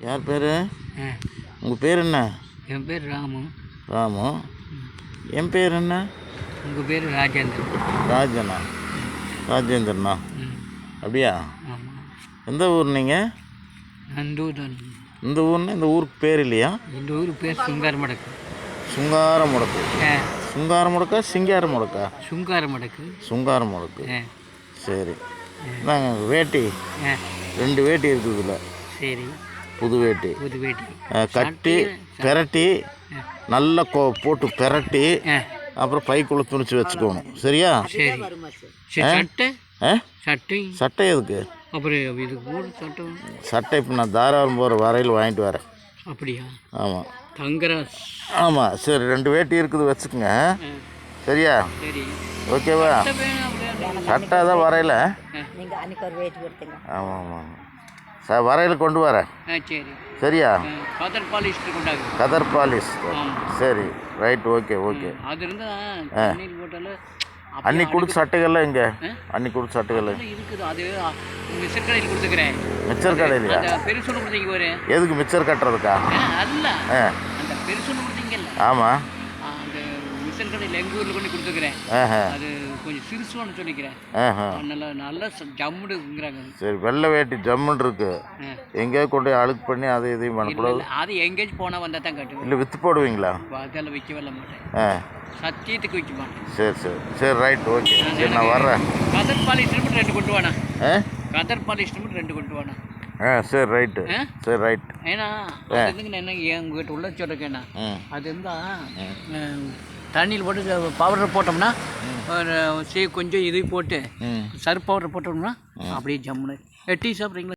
யார் பேர்? ஆ உங்கள் பேர் என்ன? என் பேர் ராமு. ராமு. என் பேர் என்ன? உங்கள் பேர் ராஜேந்திரன். ராஜனா? ராஜேந்திரனா? அப்படியா? ஆமாம். எந்த ஊர் நீங்கள்? அந்த ஊர் தான். இந்த ஊர்னா இந்த ஊருக்கு பேர் இல்லையா? இந்த ஊர் பேர் சுங்காரமடக்கு. சுங்காரமுடக்கு. சுங்காரமுடக்கா சிங்காரமுடக்கா? சுங்காரமடக்கு. சுங்காரமுடக்கு. சரி. நாங்க வேட்டி 2 வேட்டி இருக்குதுல்ல. சரி. புது வேட்டி. புது வேட்டி கட்டி பெரட்டி நல்லா போட்டு பெரட்டி அப்புறம் பைக்குள்ளே துணிச்சு வச்சுக்கணும். சரியா? சரி. சட்டை சட்டை சட்டை எதுக்கு? அப்புறம் இது கூட சட்டை. சட்டை இப்போ நான் தாராளம் போகிற வரையில் வாங்கிட்டு வரேன். அப்படியா? ஆமாம். தங்கராஜ். ஆமாம். சரி 2 வேட்டி இருக்குது வச்சுக்கோங்க. சரியா? சரி. ஓகேவா? சட்டை தான் வரையில். ஆமாம் ஆமாம் சார், வரையில் கொண்டு வரேன். சரி. சரியா? கதர் பாலிஸ்ட் கொண்டாங்க. கதர் பாலிஷ். சரி ரைட். Okay okay. அது இருந்தால் தண்ணீர் போட்டாலும் அன்னைக்கு கொடுத்த சட்டைகள்லாம் எங்கே? அன்னைக்கு கொடுத்த சட்டைகள் இருக்குது. அது மிச்சர் கடையில் கொடுத்துக்கிறேன். மிச்சர் கடையிலையா? பெருசு ஒன்று கொடுத்தீங்க ஒரு. எதுக்கு மிச்சர் கட்டுறதுக்கா? அல்ல, அந்த பெருசு ஒன்று கொடுத்தீங்கல்ல. ஆமாம். அந்த மிச்சர் கடையில் எங்கள் ஊரில் கொண்டு கொடுத்துக்கிறேன். அது கொஞ்சம் சிறுசுன்னு சொல்லிக்கிறேன். நல்லா நல்லா ஜம்முடுங்கிறாங்க. சரி. வெள்ளை வேட்டி ஜம்முன்னு இருக்கு. எங்கேயோ கொண்டு அழுக்கு பண்ணி அதை இதையும் பண்ணக்கூடாது. அது எங்கேயாச்சும் போனால் வந்தால் தான் கட்டுவேன். இல்லை விற்று போடுவீங்களா? அதெல்லாம் விற்க வெல்ல மாட்டேன். சத்தியத்துக்கு விற்க மாட்டேன். சரி சரி சரி ரைட். ஓகே. சரி நான் வர்றேன். கதர் பாலிஷ் மட்டும் 2 கொண்டு வாண்ணா. கதர் பாலிஷ் மட்டும் 2 கொண்டு வாண்ணா. சரி ரைட்டு. சரி ரைட். ஏன்னா அதுங்க என்ன எங்ககிட்ட உள்ள சொல்லிருக்கேண்ணா, அது இருந்தால் தண்ணியில் போட்டு பவுடர் போட்டோம்னா கொஞ்சம் இது போட்டு சர்ஃப் பவுடர் போட்டோம்னா அப்படியே ஜம்முன்னு. டீ சாப்பிட்றீங்களா?